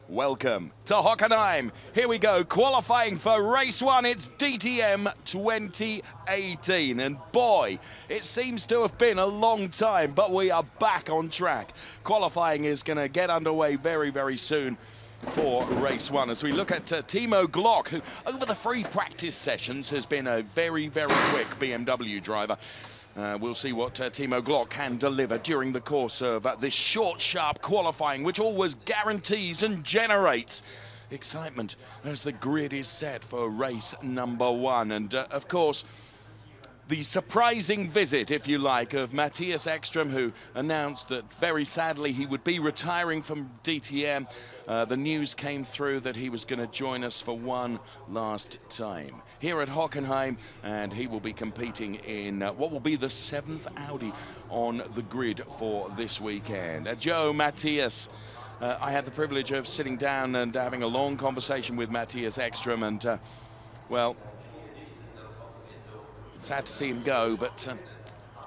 Welcome to Hockenheim. Here we go, qualifying for race one. It's DTM 2018. And boy, it seems to have been a long time, but we are back on track. Qualifying is going to get underway very, very soon for race one. As we look at Timo Glock, who over the free practice sessions has been a very, very quick BMW driver. We'll see what Timo Glock can deliver during the course of this short, sharp qualifying, which always guarantees and generates excitement as the grid is set for race number one. And of course, the surprising visit, if you like, of Matthias Ekström, who announced that very sadly he would be retiring from DTM. The news came through that he was going to join us for one last time here at Hockenheim, and he will be competing in what will be the 7th Audi on the grid for this weekend. Joe, Matthias, I had the privilege of sitting down and having a long conversation with Matthias Ekström, and well, sad to see him go, but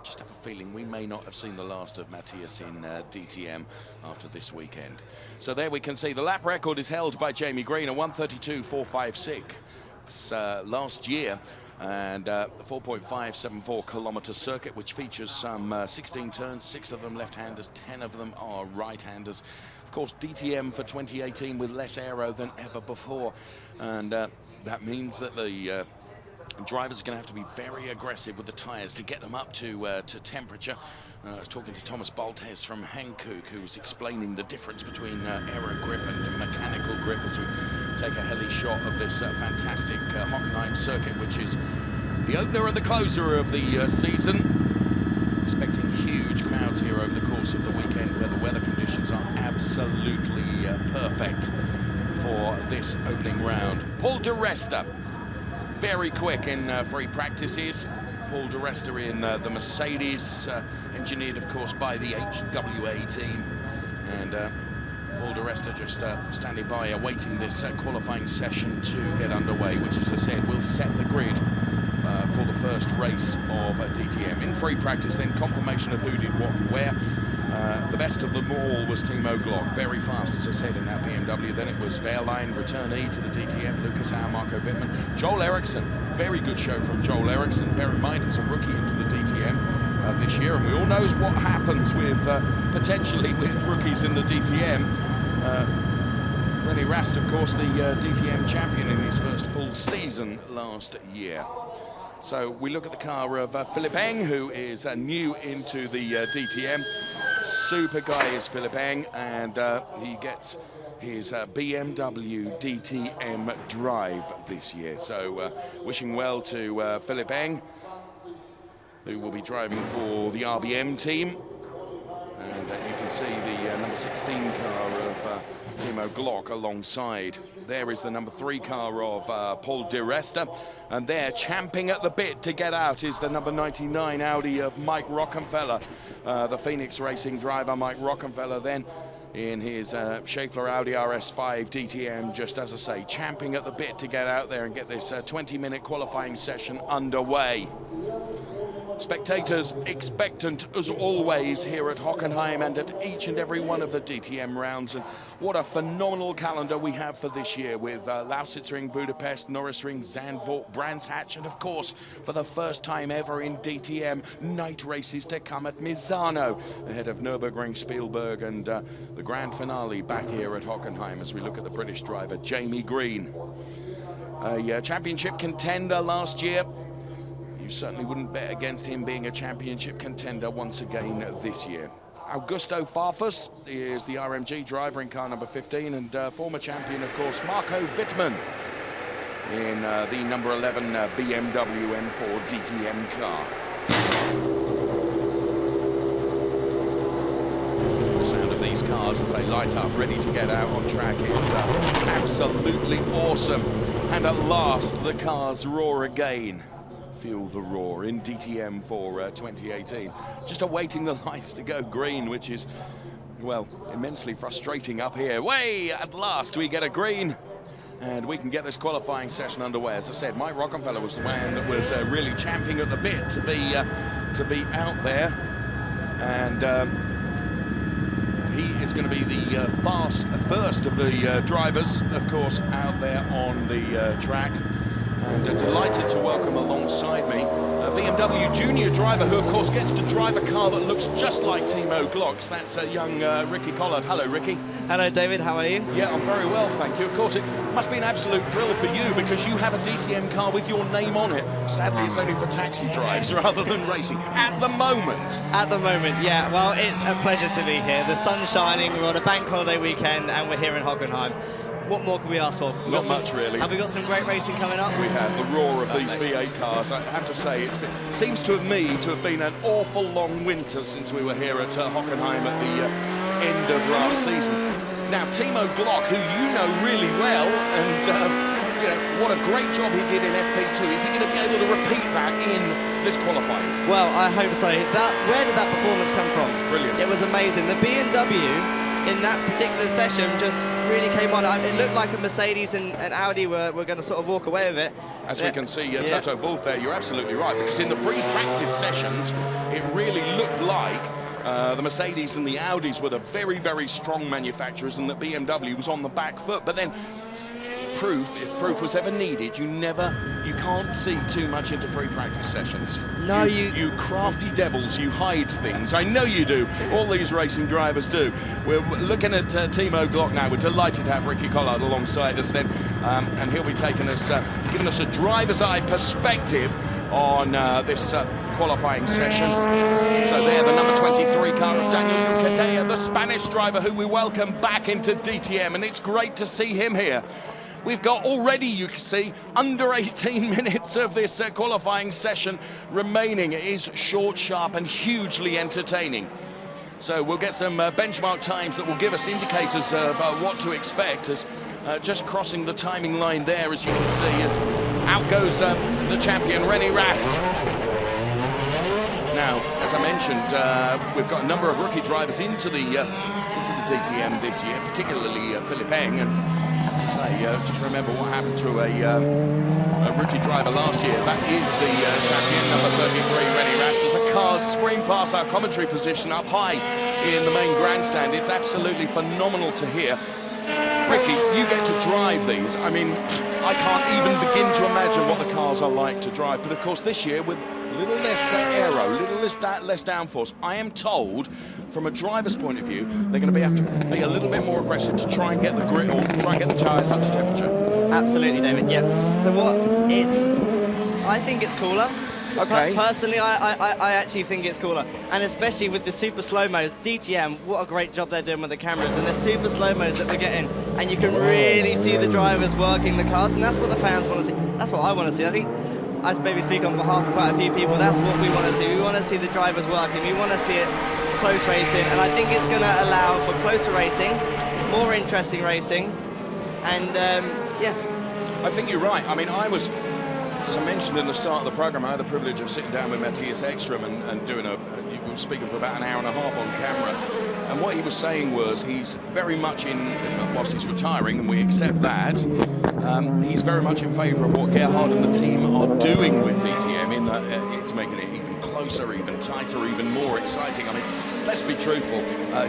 just have a feeling we may not have seen the last of Matthias in DTM after this weekend. So there we can see the lap record is held by Jamie Green, a 1:32.456 last year, and a 4.574 kilometer circuit, which features some 16 turns, 6 of them left-handers, 10 of them are right-handers. Of course, DTM for 2018 with less aero than ever before, and that means that the drivers are going to have to be very aggressive with the tyres to get them up to temperature. I was talking to Thomas Baltes from Hankook, who was explaining the difference between aero grip and mechanical grip as we take a heli shot of this fantastic Hockenheim circuit, which is the opener and the closer of the season. Expecting huge crowds here over the course of the weekend, where the weather conditions are absolutely perfect for this opening round. Paul di Resta, very quick in free practices. Paul di Resta in the Mercedes, engineered of course by the HWA team, and Paul di Resta just standing by awaiting this qualifying session to get underway, which, as I said, will set the grid for the first race of DTM. In free practice then, confirmation of who did what and where. The best of them all was Timo Glock, very fast, as I said, in that BMW. Then it was Wehrlein, returnee to the DTM, Lucas Auer, Marco Wittmann. Joel Eriksson, very good show from Joel Eriksson. Bear in mind, he's a rookie into the DTM this year, and we all know what happens with potentially with rookies in the DTM. René Rast, of course, the DTM champion in his first full season last year. So we look at the car of Philipp Eng, who is new into the DTM. Super guy is Philipp Eng, and he gets his BMW DTM drive this year. So wishing well to Philipp Eng, who will be driving for the RBM team. And you can see the number 16 car of Timo Glock alongside. There is the number 3 car of Paul di Resta, and there, champing at the bit to get out, is the number 99 Audi of Mike Rockenfeller, the Phoenix Racing driver. Mike Rockenfeller then in his Schaeffler Audi RS5 DTM, just as I say, champing at the bit to get out there and get this 20-minute qualifying session underway. Spectators expectant as always here at Hockenheim and at each and every one of the DTM rounds. And what a phenomenal calendar we have for this year, with Lausitzring, Budapest, Norrisring, Zandvoort, Brands Hatch, and of course, for the first time ever in DTM, night races to come at Misano, ahead of Nürburgring, Spielberg, and the grand finale back here at Hockenheim as we look at the British driver, Jamie Green. A championship contender last year. You certainly wouldn't bet against him being a championship contender once again this year. Augusto Farfus is the RMG driver in car number 15, and former champion, of course, Marco Wittmann in the number 11 BMW M4 DTM car. The sound of these cars as they light up, ready to get out on track, is absolutely awesome. And at last, the cars roar again. Feel the roar in DTM for 2018. Just awaiting the lights to go green, which is, well, immensely frustrating up here. Way, at last we get a green, and we can get this qualifying session underway. As I said, Mike Rockenfeller was the man that was really champing at the bit to be out there, and he is going to be the first of the drivers, of course, out there on the track. And delighted to welcome alongside me a BMW junior driver who, of course, gets to drive a car that looks just like Timo Glock's. That's young Ricky Collard. Hello, Ricky. Hello, David. How are you? Yeah, I'm very well, thank you. Of course, it must be an absolute thrill for you because you have a DTM car with your name on it. Sadly, it's only for taxi drives rather than racing at the moment. At the moment, yeah. Well, it's a pleasure to be here. The sun's shining, we're on a bank holiday weekend, and we're here in Hockenheim. What more can we ask for? Not much, really. Have we got some great racing coming up? We have. The roar of these V8 cars. I have to say, seems to have been an awful long winter since we were here at Hockenheim at the end of last season. Now, Timo Glock, who you know really well, and you know, what a great job he did in FP2. Is he going to be able to repeat that in this qualifying? Well, I hope so. Where did that performance come from? It's brilliant. It was amazing. The BMW in that particular session just really came on. It looked like a Mercedes and Audi were going to sort of walk away with it. As we can see, Toto Wolff there, you're absolutely right, because in the free practice sessions, it really looked like the Mercedes and the Audis were the very, very strong manufacturers and that BMW was on the back foot. But then if proof was ever needed, you can't see too much into free practice sessions. No, you crafty devils, you hide things. I know you do. All these racing drivers do. We're looking at Timo Glock now. We're delighted to have Ricky Collard alongside us then, and he'll be taking us, giving us a driver's eye perspective on this qualifying session. So there, the number 23 car of Daniel Cadea, the Spanish driver who we welcome back into DTM, and it's great to see him here. We've got already, you can see, under 18 minutes of this qualifying session remaining. It is short, sharp, and hugely entertaining. So we'll get some benchmark times that will give us indicators of what to expect as just crossing the timing line there, as you can see, as out goes the champion, René Rast. Now, as I mentioned, we've got a number of rookie drivers into the DTM this year, particularly Philipp Eng. And to say, just remember what happened to a rookie driver last year. That is the champion, number 33, René Rast, as the cars scream past our commentary position up high in the main grandstand. It's absolutely phenomenal to hear. Ricky, you get to drive these. I mean, I can't even begin to imagine what the cars are like to drive. But of course, this year, with little less aero, little less downforce, I am told, from a driver's point of view, they're going to have to be a little bit more aggressive to try and get the grip or try and get the tyres up to temperature. Absolutely, David. Yeah. So I think it's cooler. Okay. Personally, I actually think it's cooler, and especially with the super slow-mos. DTM, what a great job they're doing with the cameras, and the super slow-mos that we're getting, and you can really see the drivers working the cars, and that's what the fans want to see. That's what I want to see. I think I maybe speak on behalf of quite a few people. That's what we want to see. We want to see the drivers working. We want to see it close racing, and I think it's going to allow for closer racing, more interesting racing, and yeah. I think you're right. I mean, as I mentioned in the start of the program, I had the privilege of sitting down with Matthias Ekstrom and doing we were speaking for about an hour and a half on camera. And what he was saying was he's very much whilst he's retiring, and we accept that, he's very much in favour of what Gerhard and the team are doing with DTM, in that it's making it even closer, even tighter, even more exciting. I mean, let's be truthful.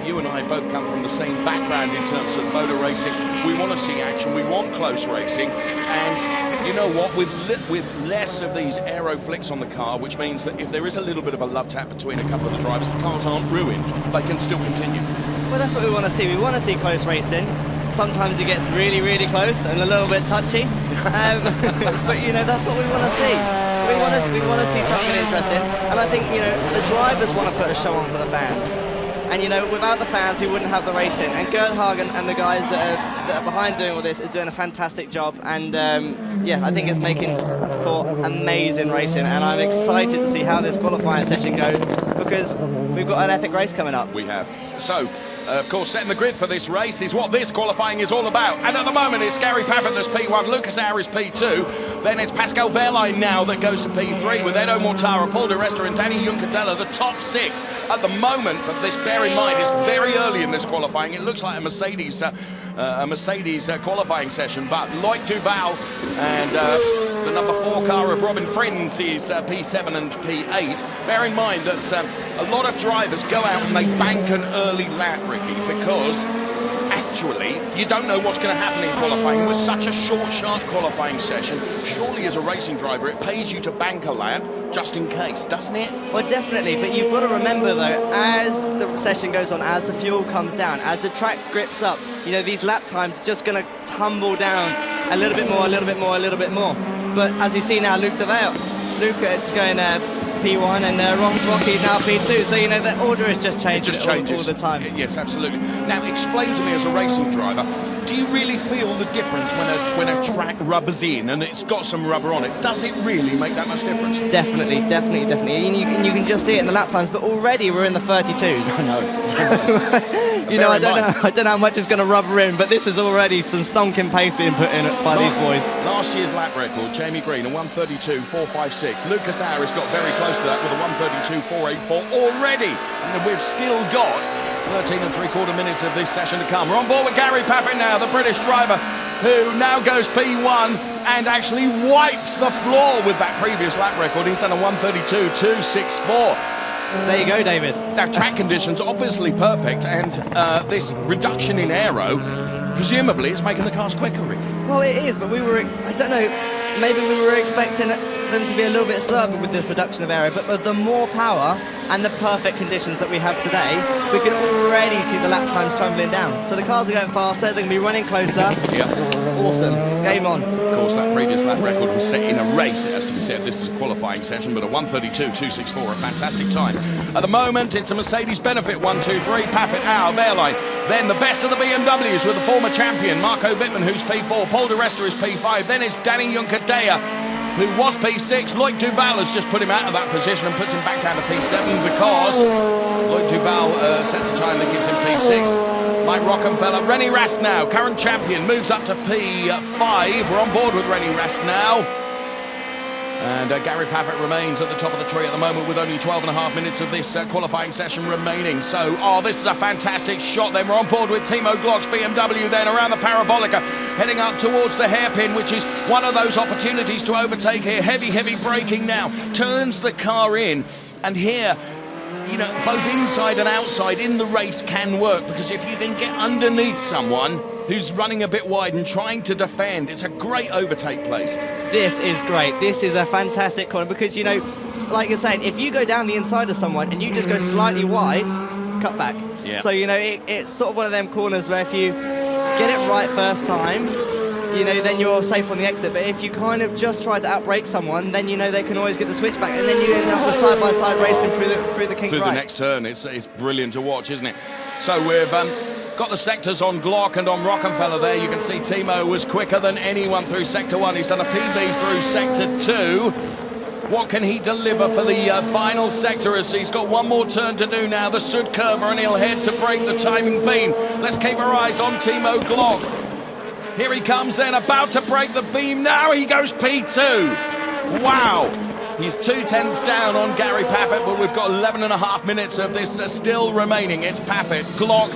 You and I both come from the same background in terms of motor racing. We want to see action. We want close racing. And you know what? With less of these aero flicks on the car, which means that if there is a little bit of a love tap between a couple of the drivers, the cars aren't ruined. They can still continue. Well, that's what we want to see. We want to see close racing. Sometimes it gets really, really close and a little bit touchy. But, you know, that's what we want to see. We want to see something interesting. And I think, you know, the drivers want to put a show on for the fans. And, you know, without the fans, we wouldn't have the racing. And Gerhard and the guys that are behind doing all this is doing a fantastic job. And, yeah, I think it's making for amazing racing. And I'm excited to see how this qualifying session goes, because we've got an epic race coming up. We have. So, of course, setting the grid for this race is what this qualifying is all about. And at the moment, it's Gary Paffett that's P1, Lucas Auer is P2. Then it's Pascal Wehrlein now that goes to P3 with Edo Mortara, Paul Di Resta and Danny Juncadella, the top six at the moment. But this, bear in mind, it's very early in this qualifying. It looks like a Mercedes qualifying session. But Loic Duval and the number 4 car of Robin Frins is P7 and P8. Bear in mind that a lot of drivers go out and they bank an early lap, Ricky, because actually you don't know what's going to happen in qualifying. With such a short, sharp qualifying session, surely as a racing driver it pays you to bank a lap just in case, doesn't it? Well, definitely, but you've got to remember though, as the session goes on, as the fuel comes down, as the track grips up, you know, these lap times are just going to tumble down a little bit more, a little bit more, a little bit more. But as you see now, Luke is going P1 and Rocky now P2, so you know the order is just changing all the time. Yes, absolutely. Now explain to me, as a racing driver, do you really feel the difference when a track rubbers in and it's got some rubber on it? Does it really make that much difference? Definitely. And you can just see it in the lap times, but already we're in the 32s. I know. You know, I don't know how much is going to rubber in, but this is already some stonking pace being put in by these boys. Last year's lap record, Jamie Green, a 1:32.456. Lucas Harris got very close to that with a 1:32.484 already, and we've still got 13 3/4 minutes of this session to come. We're on board with Gary Paffett now, the British driver, who now goes P1 and actually wipes the floor with that previous lap record. He's done a 1:32.264. There you go, David. Now, track conditions obviously perfect, and this reduction in aero, presumably it's making the cars quicker, Ricky. Well, it is, but I don't know, maybe we were expecting them to be a little bit slower with this reduction of aero, but the more power and the perfect conditions that we have today, we can already see the lap times tumbling down. So the cars are going faster, they're going to be running closer. Yep. Awesome. Game on. Of course, that previous lap record was set in a race, it has to be said. This is a qualifying session, but a 1:32.264, a fantastic time. At the moment, it's a Mercedes Benefit 1-2-3, Paffett out of airline. Then the best of the BMWs with the former champion, Marco Wittmann, who's P4, Paul di Resta is P5, then it's Danny Juncadella, who was P6. Loic Duval has just put him out of that position and puts him back down to P7 because Loic Duval sets a time that gives him P6. Mike Rockenfeller, Rennie Rast now, current champion, moves up to P5. We're on board with Rennie Rast now. And Gary Paffett remains at the top of the tree at the moment with only 12.5 minutes of this qualifying session remaining. So, this is a fantastic shot then. We're on board with Timo Glock's BMW then around the Parabolica, heading up towards the hairpin, which is one of those opportunities to overtake here. Heavy braking now, turns the car in, and here, you know, both inside and outside in the race can work, because if you can get underneath someone who's running a bit wide and trying to defend, it's a great overtake place. This is great. This is a fantastic corner because, you know, like you're saying, if you go down the inside of someone and you just go slightly wide, cut back. Yeah. So, you know, it's sort of one of them corners where if you get it right first time, you know, then you're safe on the exit. But if you kind of just try to outbrake someone, then, you know, they can always get the switch back, and then you end up with side-by-side racing through the King Through the next turn. It's brilliant to watch, isn't it? So we've got the sectors on Glock and on Rockenfeller there. You can see Timo was quicker than anyone through Sector 1. He's done a PB through Sector 2. What can he deliver for the final sector, as he's got one more turn to do now, the Sud Curve, and he'll head to break the timing beam. Let's keep our eyes on Timo Glock. Here he comes then, about to break the beam. Now he goes P2. Wow. He's 2/10 down on Gary Paffett, but we've got 11.5 minutes of this still remaining. It's Paffett, Glock,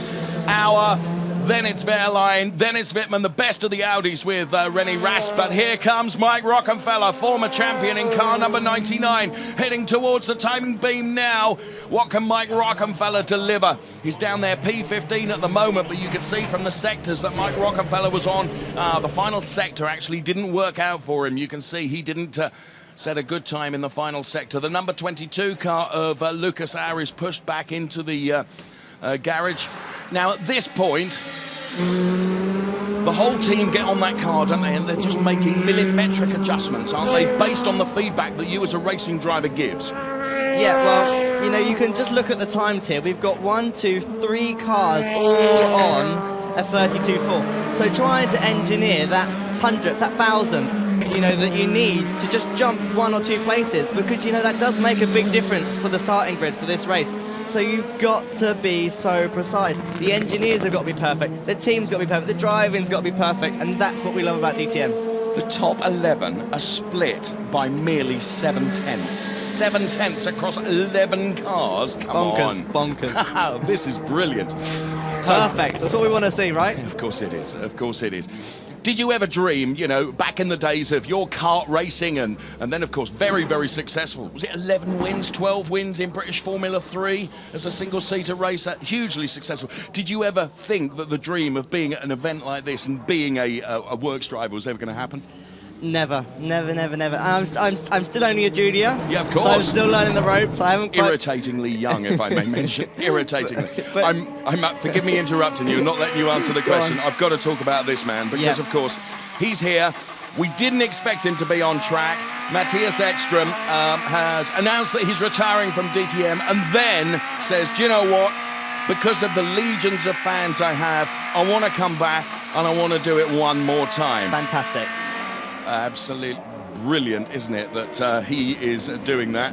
Auer, then it's Wehrlein, then it's Wittmann, the best of the Audis with Rennie Rast. But here comes Mike Rockenfeller, former champion in car number 99, heading towards the timing beam now. What can Mike Rockenfeller deliver? He's down there P15 at the moment, but you can see from the sectors that Mike Rockenfeller was on. The final sector actually didn't work out for him. You can see he didn't set a good time in the final sector. The number 22 car of Lucas Auer is pushed back into the garage. Now, at this point, the whole team get on that car, don't they? And they're just making millimetric adjustments, aren't they? Based on the feedback that you as a racing driver gives. Yeah, well, you know, you can just look at the times here. We've got 1, 2, 3 cars all on a 32.4. So trying to engineer that 100th, that 1,000th, you know, that you need to just jump 1 or 2 places, because, you know, that does make a big difference for the starting grid for this race. So you've got to be so precise. The engineers have got to be perfect. The team's got to be perfect. The driving's got to be perfect. And that's what we love about DTM. The top 11 are split by merely 7/10. 7/10 across 11 cars. Come on. Bonkers. This is brilliant. Perfect. That's what we want to see, right? Of course it is. Of course it is. Did you ever dream, you know, back in the days of your kart racing and then, of course, very, very successful? Was it 11 wins, 12 wins in British Formula 3 as a single-seater racer? Hugely successful. Did you ever think that the dream of being at an event like this and being a works driver was ever going to happen? Never. I'm still only a junior. Yeah, of course. So I'm still learning the ropes. I haven't quite... Irritatingly young, if I may mention. Irritatingly. But I'm forgive me interrupting you, not letting you answer the question. I've got to talk about this man because, of course, he's here. We didn't expect him to be on track. Matthias Ekström has announced that he's retiring from DTM and then says, do you know what? Because of the legions of fans I have, I want to come back and I want to do it one more time. Fantastic. Absolutely brilliant, isn't it, that he is doing that.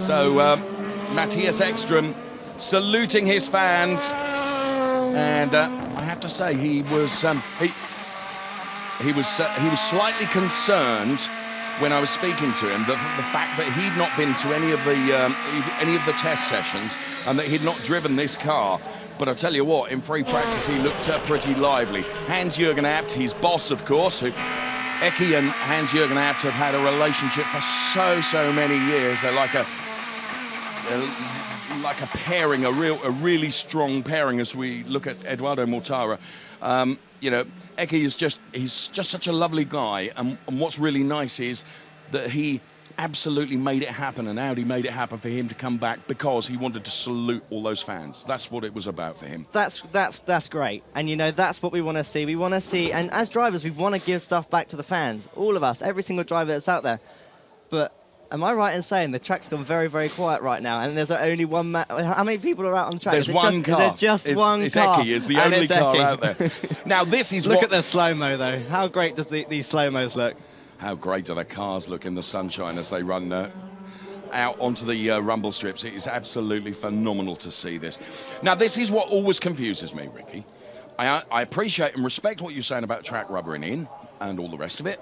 So Matthias Ekström saluting his fans, and I have to say he was slightly concerned when I was speaking to him, the fact that he'd not been to any of the test sessions and that he'd not driven this car. But I'll tell you what, in free practice, he looked pretty lively. Hans-Jürgen Abt, his boss, of course, who Eki and Hans-Jürgen Abt have had a relationship for so many years. They're like a pairing, a really strong pairing as we look at Eduardo Mortara. You know, Eki is he's just such a lovely guy. And what's really nice is that he absolutely made it happen, and Audi made it happen for him to come back because he wanted to salute all those fans. That's what it was about for him. That's great, and you know that's what we want to see. We want to see, and as drivers, we want to give stuff back to the fans. All of us, every single driver that's out there. But am I right in saying the track's gone very, very quiet right now, and there's only one how many people are out on the track? There's one car. Is there just one car? Eki is the only car out there. Now this is Look at the slow-mo though. How great does these slow-mos look? How great do the cars look in the sunshine as they run out onto the rumble strips. It is absolutely phenomenal to see this. Now, this is what always confuses me, Ricky. I appreciate and respect what you're saying about track rubbering in and all the rest of it.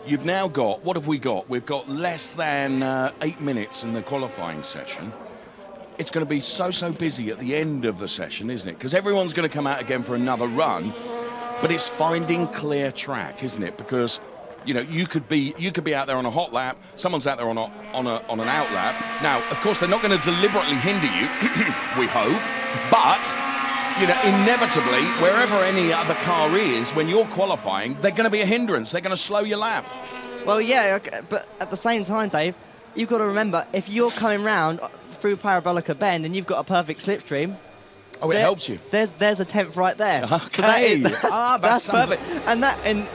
You've now got, what have we got? We've got less than 8 minutes in the qualifying session. It's going to be so busy at the end of the session, isn't it? Because everyone's going to come out again for another run. But it's finding clear track, isn't it? Because you know, you could be out there on a hot lap. Someone's out there on an out lap. Now, of course, they're not going to deliberately hinder you. We hope, but you know, inevitably, wherever any other car is, when you're qualifying, they're going to be a hindrance. They're going to slow your lap. Well, yeah, but at the same time, Dave, you've got to remember if you're coming round through Parabolica Bend and you've got a perfect slipstream. Oh, it helps you. There's a 10th right there. Okay. So that's perfect. And that in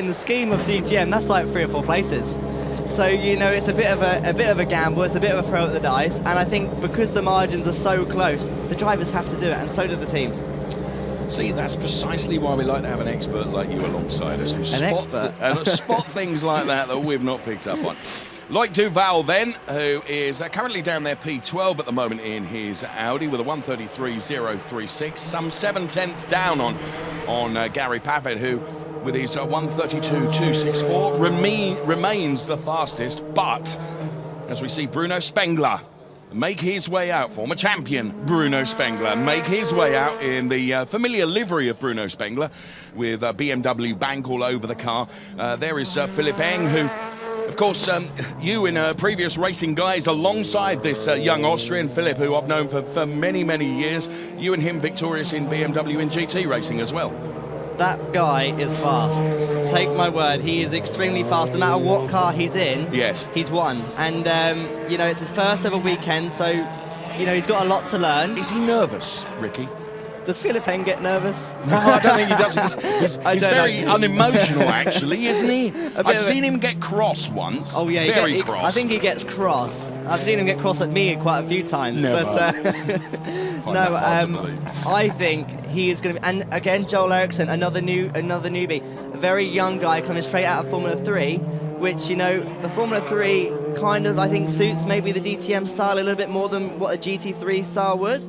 the scheme of DTM, that's like 3 or 4 places. So you know it's a bit of a gamble. It's a bit of a throw at the dice. And I think because the margins are so close, the drivers have to do it, and so do the teams. See, that's precisely why we like to have an expert like you alongside us who spot things like that we've not picked up on. Loic Duval then, who is currently down there P12 at the moment in his Audi with a 133.036, some 7/10 down on Gary Paffett, who with his 132.264 remains the fastest. But as we see Bruno Spengler make his way out, former champion Bruno Spengler, make his way out in the familiar livery of Bruno Spengler with a BMW bank all over the car. There is Philipp Eng, who, of course, you in previous racing guys alongside this young Austrian, Philipp, who I've known for many, many years. You and him victorious in BMW and GT racing as well. That guy is fast. Take my word, he is extremely fast. No matter what car he's in, yes, he's won. And, you know, it's his first ever weekend, so, you know, he's got a lot to learn. Is he nervous, Ricky? Does Philipp Eng get nervous? No, I don't think he does. He's very unemotional, actually, isn't he? I've seen him get cross once. Oh, yeah. Very cross. I think he gets cross. I've seen him get cross at me quite a few times. Never. But, no, I think he is going to be... And, again, Joel Eriksson, another newbie. A very young guy coming straight out of Formula 3, which, you know, the Formula 3 kind of, I think, suits maybe the DTM style a little bit more than what a GT3 style would.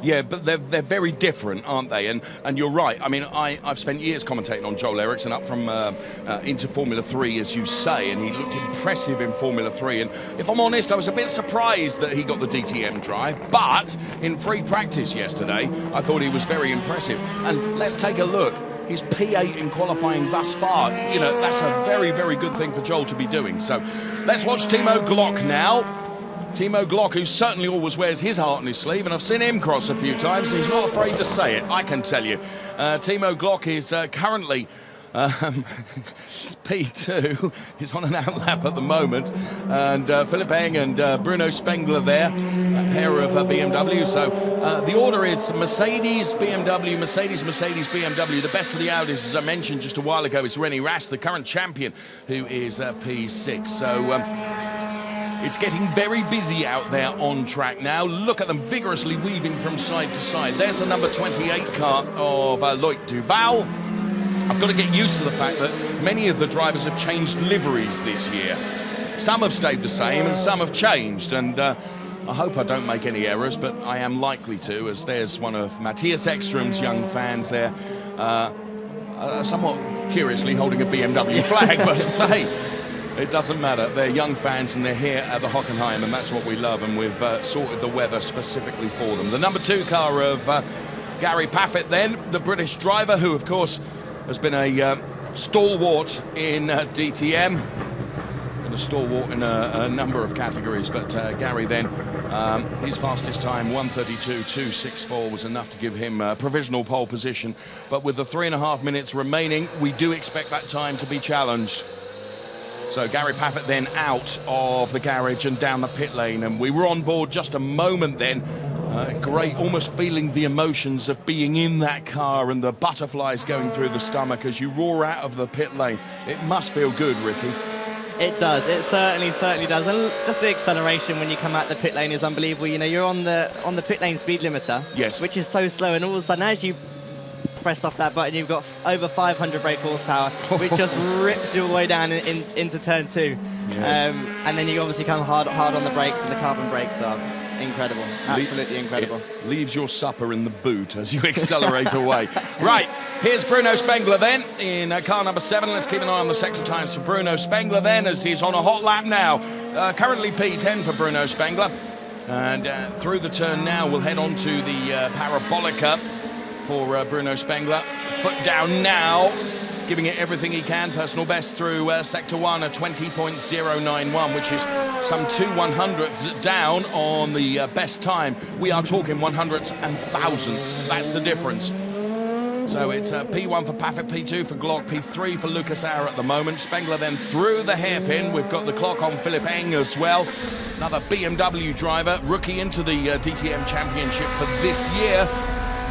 Yeah, but they're very different, aren't they? And you're right. I mean, I've spent years commentating on Joel Eriksson up from into Formula 3, as you say, and he looked impressive in Formula 3. And if I'm honest, I was a bit surprised that he got the DTM drive. But in free practice yesterday, I thought he was very impressive. And let's take a look is P8 in qualifying thus far. You know, that's a very, very good thing for Joel to be doing. So let's watch Timo Glock now. Timo Glock, who certainly always wears his heart on his sleeve, and I've seen him cross a few times, and he's not afraid to say it, I can tell you. Timo Glock is currently P2. He's on an outlap at the moment, and Philipp Eng and Bruno Spengler there, a pair of BMW. So the order is Mercedes, BMW, Mercedes, Mercedes, BMW. The best of the Audis, as I mentioned just a while ago, is René Rast, the current champion, who is P6. So it's getting very busy out there on track now. Look at them vigorously weaving from side to side. There's the number 28 car of Loic Duval. I've got to get used to the fact that many of the drivers have changed liveries this year. Some have stayed the same and some have changed, and I hope I don't make any errors, but I am likely to, as there's one of Matthias Ekstrom's young fans there, somewhat curiously holding a BMW flag, but hey, it doesn't matter. They're young fans and they're here at the Hockenheim, and that's what we love, and we've sorted the weather specifically for them. The number 2 car of Gary Paffett then, the British driver, who of course has been a stalwart in DTM, and a stalwart in a number of categories, but Gary then, his fastest time, 1:32.264, was enough to give him a provisional pole position, but with the 3.5 minutes remaining, we do expect that time to be challenged. So Gary Paffett then out of the garage and down the pit lane, and we were on board just a moment then. Great, almost feeling the emotions of being in that car and the butterflies going through the stomach as you roar out of the pit lane. It must feel good, Ricky. It does. It certainly does. And just the acceleration when you come out the pit lane is unbelievable. You know, you're on the pit lane speed limiter, yes, which is so slow, and all of a sudden, as you press off that button, you've got over 500 brake horsepower, which just rips you all the way down into turn 2. Yes. And then you obviously come hard on the brakes, and the carbon brakes are incredible, absolutely incredible. It leaves your supper in the boot as you accelerate away. Right, here's Bruno Spengler then in car number 7. Let's keep an eye on the sector times for Bruno Spengler then, as he's on a hot lap now. Currently P10 for Bruno Spengler. And through the turn now, we'll head on to the Parabolica for Bruno Spengler. Foot down now, giving it everything he can. Personal best through Sector 1, a 20.091, which is some 2/100ths down on the best time. We are talking 100ths and thousandths. That's the difference. So it's P1 for Paffett, P2 for Glock, P3 for Lucas Auer at the moment. Spengler then through the hairpin. We've got the clock on Philipp Eng as well. Another BMW driver, rookie into the DTM Championship for this year.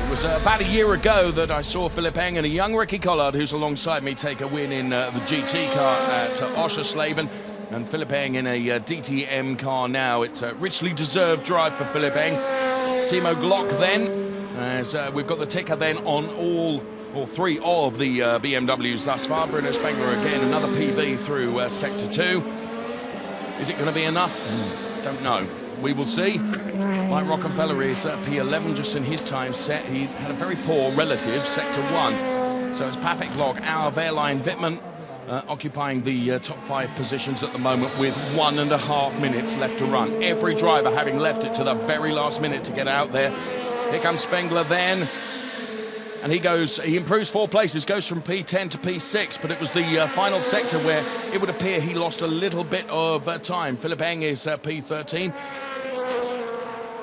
It was about a year ago that I saw Philipp Eng and a young Ricky Collard, who's alongside me, take a win in the GT car at Oschersleben. And Philipp Eng in a DTM car now. It's a richly deserved drive for Philipp Eng. Timo Glock then, as we've got the ticker then on all 3 of the BMWs thus far. Bruno Spengler again, another PB through Sector 2. Is it going to be enough? Don't know. We will see. Mike Rockefeller is P11 just in his time set. He had a very poor relative, Sector 1. So it's Paffett, Glock, Auer, Wehrlein, Wittmann occupying the top 5 positions at the moment with 1.5 minutes left to run. Every driver having left it to the very last minute to get out there. Here comes Spengler then. And he improves 4 places, goes from P10 to P6, but it was the final sector where it would appear he lost a little bit of time. Philipp Eng is P13.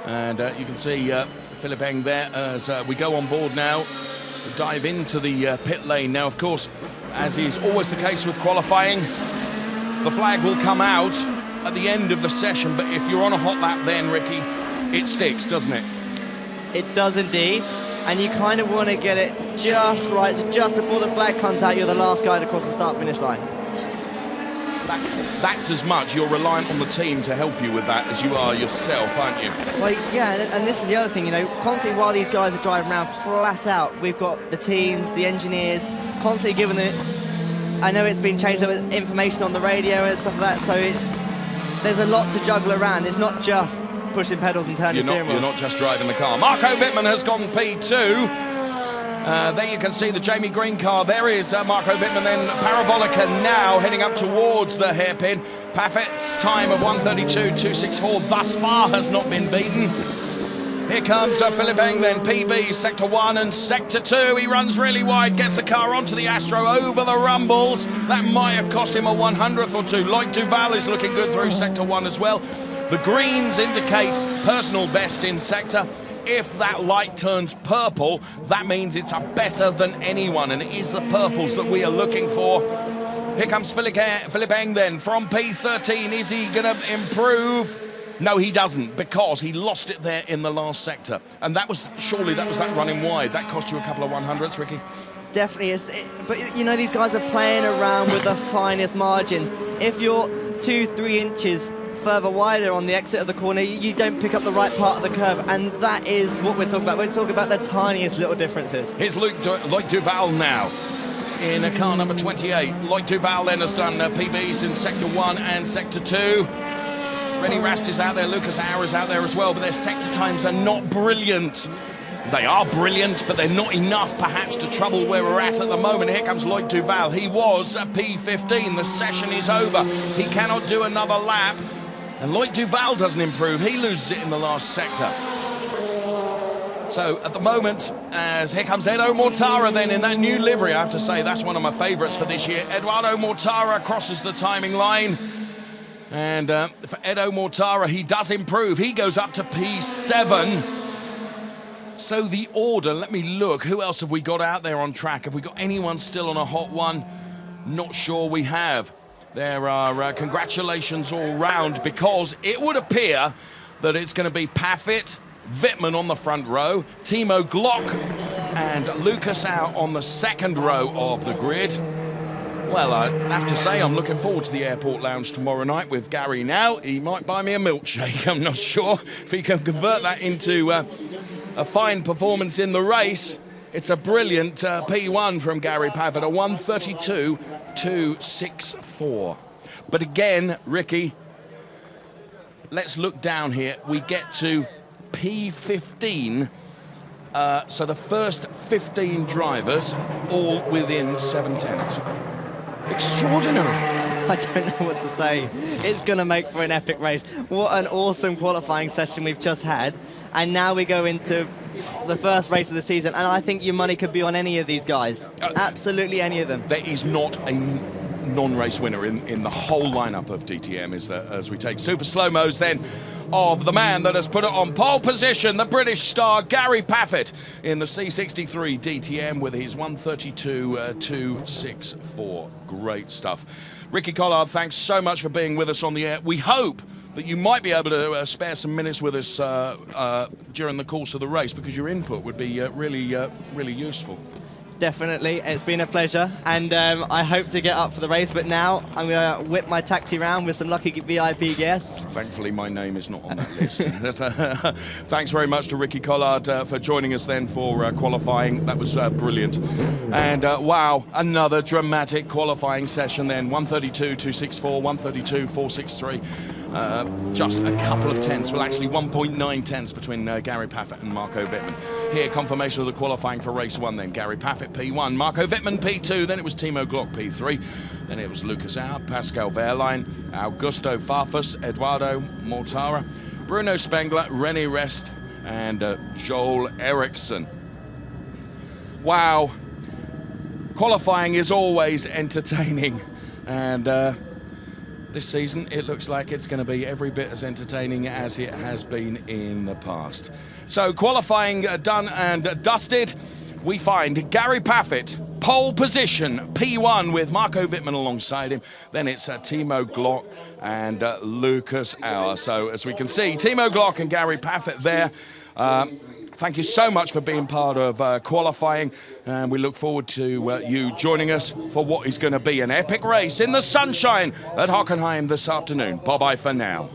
And you can see Philipp Eng there as we go on board now, dive into the pit lane. Now, of course, as is always the case with qualifying, the flag will come out at the end of the session, but if you're on a hot lap then, Ricky, it sticks, doesn't it? It does indeed. And you kind of want to get it just right, so just before the flag comes out, you're the last guy to cross the start-finish line. That's as much you're reliant on the team to help you with that as you are yourself, aren't you? Well, yeah, and this is the other thing, you know, constantly while these guys are driving around flat out, we've got the teams, the engineers, constantly giving it. I know it's been changed over information on the radio and stuff like that, so there's a lot to juggle around. It's not just pushing pedals and turning steering wheels. You're not just driving the car. Marco Wittmann has gone P2. There you can see the Jamie Green car. There is Marco Wittmann then. Parabolica now heading up towards the hairpin. Paffett's time of 1:32.264 thus far has not been beaten. Here comes Philip Eng then, PB, Sector 1 and Sector 2. He runs really wide, gets the car onto the Astro over the rumbles. That might have cost him a 100th or two. Loic Duval is looking good through Sector 1 as well. The greens indicate personal bests in Sector. If that light turns purple, that means it's a better than anyone, and it is the purples that we are looking for. Here comes Philip Eng then from P13. Is he going to improve? No, he doesn't, because he lost it there in the last sector. And that was that running wide. That cost you a couple of 100s, Ricky. Definitely is. But, you know, these guys are playing around with the finest margins. If you're 2-3 inches further wider on the exit of the corner, you don't pick up the right part of the curve. And that is what we're talking about. We're talking about the tiniest little differences. Here's Loic Duval now in car number 28. Loic Duval then has done PBs in Sector 1 and Sector 2. Rennie Rast is out there, Lucas Auer is out there as well, but their sector times are not brilliant. They are brilliant, but they're not enough perhaps to trouble where we're at the moment. Here comes Loic Duval. He was a P15. The session is over. He cannot do another lap. And Loic Duval doesn't improve. He loses it in the last sector. So at the moment, as here comes Edo Mortara then in that new livery. I have to say, that's one of my favourites for this year. Eduardo Mortara crosses the timing line. And for Edo Mortara, he does improve. He goes up to P7. So the order, let me look. Who else have we got out there on track? Have we got anyone still on a hot one? Not sure we have. There are congratulations all round, because it would appear that it's going to be Paffett, Wittmann on the front row, Timo Glock and Lucas Auer on the second row of the grid. Well, I have to say, I'm looking forward to the airport lounge tomorrow night with Gary now. He might buy me a milkshake. I'm not sure if he can convert that into a fine performance in the race. It's a brilliant P1 from Gary Paffett, a 132.264. But again, Ricky, let's look down here. We get to P15. So the first 15 drivers all within 7/10. Extraordinary. I don't know what to say. It's going to make for an epic race. What an awesome qualifying session we've just had. And now we go into the first race of the season, and I think your money could be on any of these guys. Absolutely any of them. There is not a non-race winner in the whole lineup of DTM, is there, as we take super slow-mos then of the man that has put it on pole position, the British star Gary Paffett in the C63 DTM with his 132.264. Great stuff. Ricky Collard, thanks so much for being with us on the air. We hope that you might be able to spare some minutes with us during the course of the race, because your input would be really useful. Definitely, it's been a pleasure, and I hope to get up for the race, but now I'm going to whip my taxi round with some lucky VIP guests. Thankfully, my name is not on that list. Thanks very much to Ricky Collard for joining us then for qualifying. That was brilliant. And wow, another dramatic qualifying session then. 132.264, 132.463. Just a couple of tenths, well actually 1.9 tenths between Gary Paffett and Marco Wittmann. Here, confirmation of the qualifying for race 1 then. Gary Paffett P1, Marco Wittmann P2, then it was Timo Glock P3, then it was Lucas Auer, Pascal Wehrlein, Augusto Farfus, Eduardo Mortara, Bruno Spengler, Rennie Rast and Joel Eriksson. Wow, qualifying is always entertaining, and this season, it looks like it's going to be every bit as entertaining as it has been in the past. So qualifying done and dusted, we find Gary Paffett, pole position, P1 with Marco Wittmann alongside him. Then it's Timo Glock and Lucas Auer. So as we can see, Timo Glock and Gary Paffett there. Thank you so much for being part of qualifying, and we look forward to you joining us for what is going to be an epic race in the sunshine at Hockenheim this afternoon. Bye-bye for now.